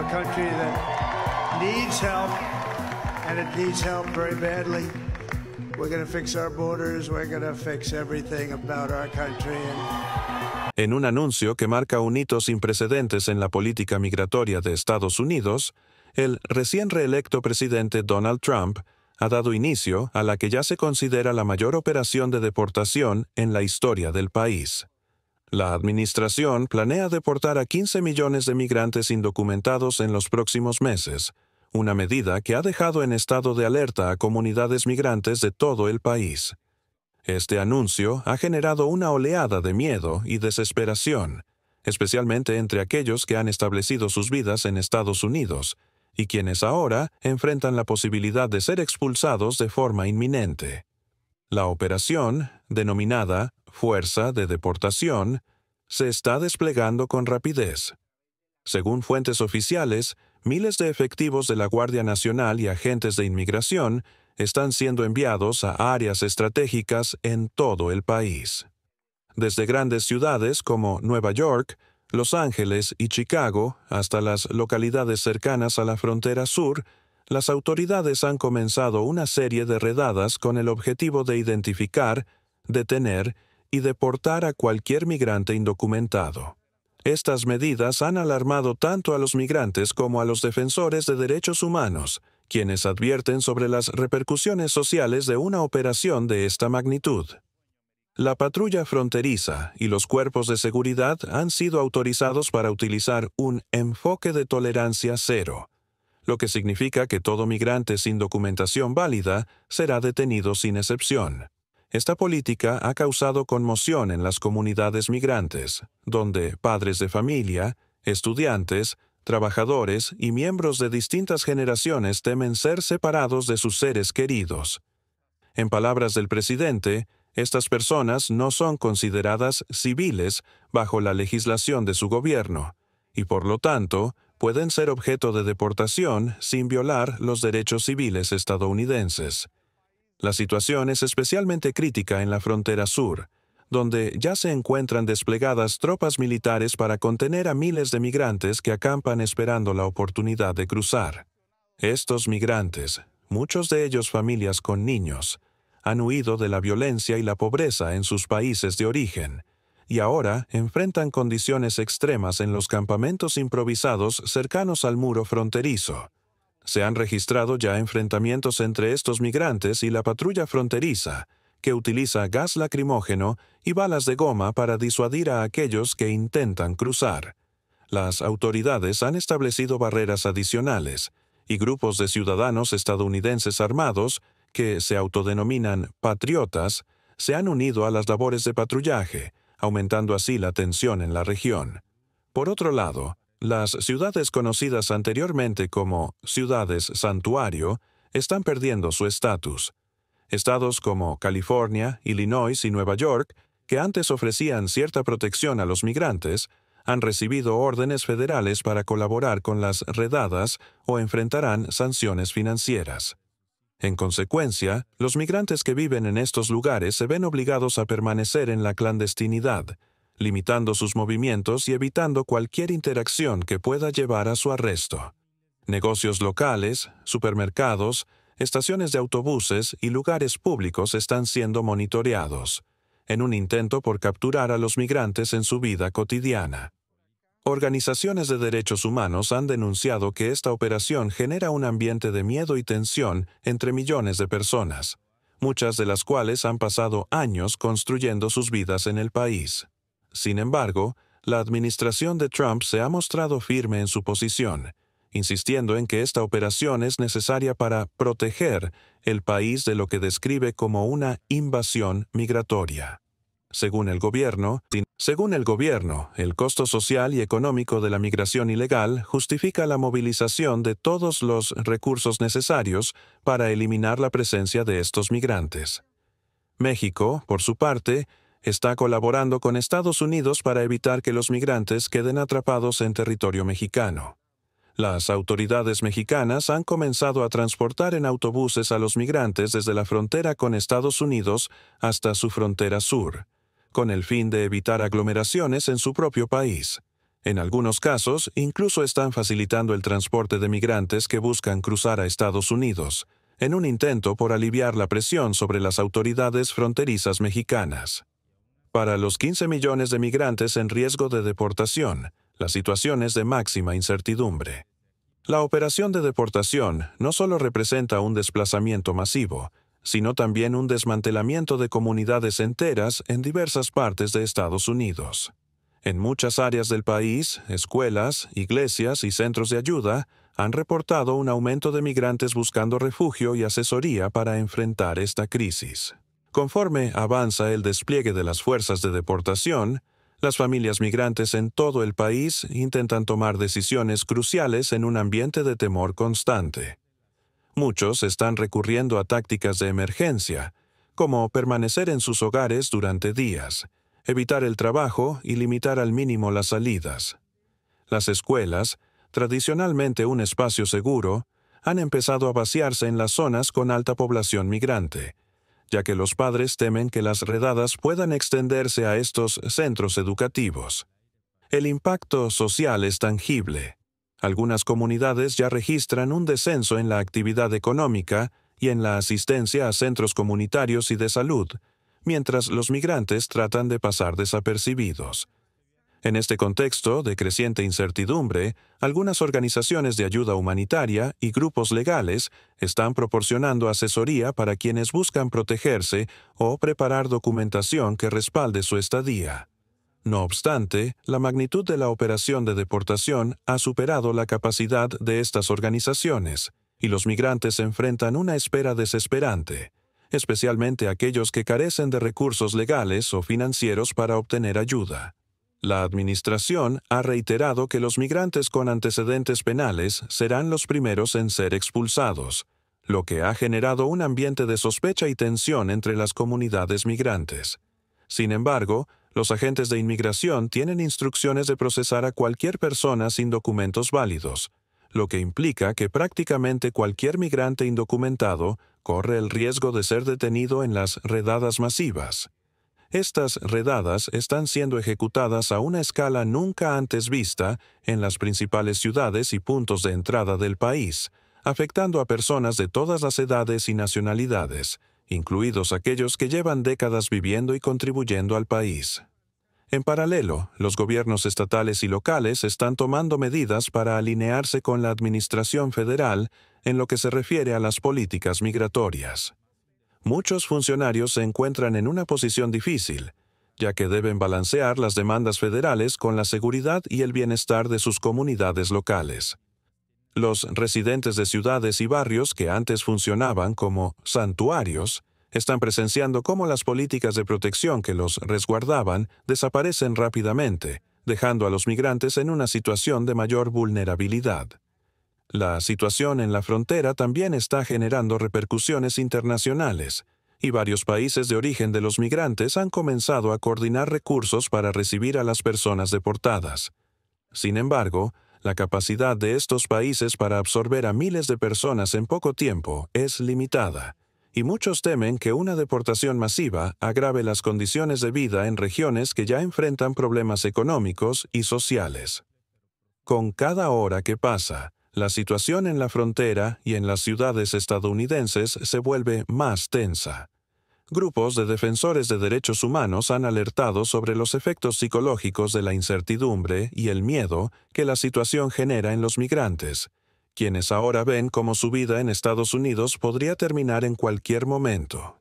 a country that needs help, and it needs help very badly. We're going to fix our borders. We're going to fix everything about our country. En un anuncio que marca un hito sin precedentes en la política migratoria de Estados Unidos, el recién reelecto presidente Donald Trump ha dado inicio a la que ya se considera la mayor operación de deportación en la historia del país. La administración planea deportar a 15 millones de migrantes indocumentados en los próximos meses, una medida que ha dejado en estado de alerta a comunidades migrantes de todo el país. Este anuncio ha generado una oleada de miedo y desesperación, especialmente entre aquellos que han establecido sus vidas en Estados Unidos y quienes ahora enfrentan la posibilidad de ser expulsados de forma inminente. La operación, denominada Fuerza de Deportación, se está desplegando con rapidez. Según fuentes oficiales, miles de efectivos de la Guardia Nacional y agentes de inmigración están siendo enviados a áreas estratégicas en todo el país. Desde grandes ciudades como Nueva York, Los Ángeles y Chicago, hasta las localidades cercanas a la frontera sur, las autoridades han comenzado una serie de redadas con el objetivo de identificar, detener y deportar a cualquier migrante indocumentado. Estas medidas han alarmado tanto a los migrantes como a los defensores de derechos humanos, quienes advierten sobre las repercusiones sociales de una operación de esta magnitud. La patrulla fronteriza y los cuerpos de seguridad han sido autorizados para utilizar un enfoque de tolerancia cero, lo que significa que todo migrante sin documentación válida será detenido sin excepción. Esta política ha causado conmoción en las comunidades migrantes, donde padres de familia, estudiantes, trabajadores y miembros de distintas generaciones temen ser separados de sus seres queridos. En palabras del presidente, estas personas no son consideradas civiles bajo la legislación de su gobierno, y por lo tanto, pueden ser objeto de deportación sin violar los derechos civiles estadounidenses. La situación es especialmente crítica en la frontera sur, donde ya se encuentran desplegadas tropas militares para contener a miles de migrantes que acampan esperando la oportunidad de cruzar. Estos migrantes, muchos de ellos familias con niños, han huido de la violencia y la pobreza en sus países de origen, y ahora enfrentan condiciones extremas en los campamentos improvisados cercanos al muro fronterizo. Se han registrado ya enfrentamientos entre estos migrantes y la patrulla fronteriza, que utiliza gas lacrimógeno y balas de goma para disuadir a aquellos que intentan cruzar. Las autoridades han establecido barreras adicionales, y grupos de ciudadanos estadounidenses armados, que se autodenominan patriotas, se han unido a las labores de patrullaje, aumentando así la tensión en la región. Por otro lado, las ciudades conocidas anteriormente como ciudades santuario están perdiendo su estatus. Estados como California, Illinois y Nueva York, que antes ofrecían cierta protección a los migrantes, han recibido órdenes federales para colaborar con las redadas o enfrentarán sanciones financieras. En consecuencia, los migrantes que viven en estos lugares se ven obligados a permanecer en la clandestinidad, limitando sus movimientos y evitando cualquier interacción que pueda llevar a su arresto. Negocios locales, supermercados, estaciones de autobuses y lugares públicos están siendo monitoreados, en un intento por capturar a los migrantes en su vida cotidiana. Organizaciones de derechos humanos han denunciado que esta operación genera un ambiente de miedo y tensión entre millones de personas, muchas de las cuales han pasado años construyendo sus vidas en el país. Sin embargo, la administración de Trump se ha mostrado firme en su posición, insistiendo en que esta operación es necesaria para proteger el país de lo que describe como una invasión migratoria. Según el gobierno, el costo social y económico de la migración ilegal justifica la movilización de todos los recursos necesarios para eliminar la presencia de estos migrantes. México, por su parte, está colaborando con Estados Unidos para evitar que los migrantes queden atrapados en territorio mexicano. Las autoridades mexicanas han comenzado a transportar en autobuses a los migrantes desde la frontera con Estados Unidos hasta su frontera sur, con el fin de evitar aglomeraciones en su propio país. En algunos casos, incluso están facilitando el transporte de migrantes que buscan cruzar a Estados Unidos, en un intento por aliviar la presión sobre las autoridades fronterizas mexicanas. Para los 15 millones de migrantes en riesgo de deportación, la situación es de máxima incertidumbre. La operación de deportación no solo representa un desplazamiento masivo, sino también un desmantelamiento de comunidades enteras en diversas partes de Estados Unidos. En muchas áreas del país, escuelas, iglesias y centros de ayuda han reportado un aumento de migrantes buscando refugio y asesoría para enfrentar esta crisis. Conforme avanza el despliegue de las fuerzas de deportación, las familias migrantes en todo el país intentan tomar decisiones cruciales en un ambiente de temor constante. Muchos están recurriendo a tácticas de emergencia, como permanecer en sus hogares durante días, evitar el trabajo y limitar al mínimo las salidas. Las escuelas, tradicionalmente un espacio seguro, han empezado a vaciarse en las zonas con alta población migrante, ya que los padres temen que las redadas puedan extenderse a estos centros educativos. El impacto social es tangible. Algunas comunidades ya registran un descenso en la actividad económica y en la asistencia a centros comunitarios y de salud, mientras los migrantes tratan de pasar desapercibidos. En este contexto de creciente incertidumbre, algunas organizaciones de ayuda humanitaria y grupos legales están proporcionando asesoría para quienes buscan protegerse o preparar documentación que respalde su estadía. No obstante, la magnitud de la operación de deportación ha superado la capacidad de estas organizaciones, y los migrantes enfrentan una espera desesperante, especialmente aquellos que carecen de recursos legales o financieros para obtener ayuda. La administración ha reiterado que los migrantes con antecedentes penales serán los primeros en ser expulsados, lo que ha generado un ambiente de sospecha y tensión entre las comunidades migrantes. Sin embargo, los agentes de inmigración tienen instrucciones de procesar a cualquier persona sin documentos válidos, lo que implica que prácticamente cualquier migrante indocumentado corre el riesgo de ser detenido en las redadas masivas. Estas redadas están siendo ejecutadas a una escala nunca antes vista en las principales ciudades y puntos de entrada del país, afectando a personas de todas las edades y nacionalidades, incluidos aquellos que llevan décadas viviendo y contribuyendo al país. En paralelo, los gobiernos estatales y locales están tomando medidas para alinearse con la administración federal en lo que se refiere a las políticas migratorias. Muchos funcionarios se encuentran en una posición difícil, ya que deben balancear las demandas federales con la seguridad y el bienestar de sus comunidades locales. Los residentes de ciudades y barrios que antes funcionaban como santuarios están presenciando cómo las políticas de protección que los resguardaban desaparecen rápidamente, dejando a los migrantes en una situación de mayor vulnerabilidad. La situación en la frontera también está generando repercusiones internacionales, y varios países de origen de los migrantes han comenzado a coordinar recursos para recibir a las personas deportadas. Sin embargo, la capacidad de estos países para absorber a miles de personas en poco tiempo es limitada, y muchos temen que una deportación masiva agrave las condiciones de vida en regiones que ya enfrentan problemas económicos y sociales. Con cada hora que pasa, la situación en la frontera y en las ciudades estadounidenses se vuelve más tensa. Grupos de defensores de derechos humanos han alertado sobre los efectos psicológicos de la incertidumbre y el miedo que la situación genera en los migrantes, quienes ahora ven cómo su vida en Estados Unidos podría terminar en cualquier momento.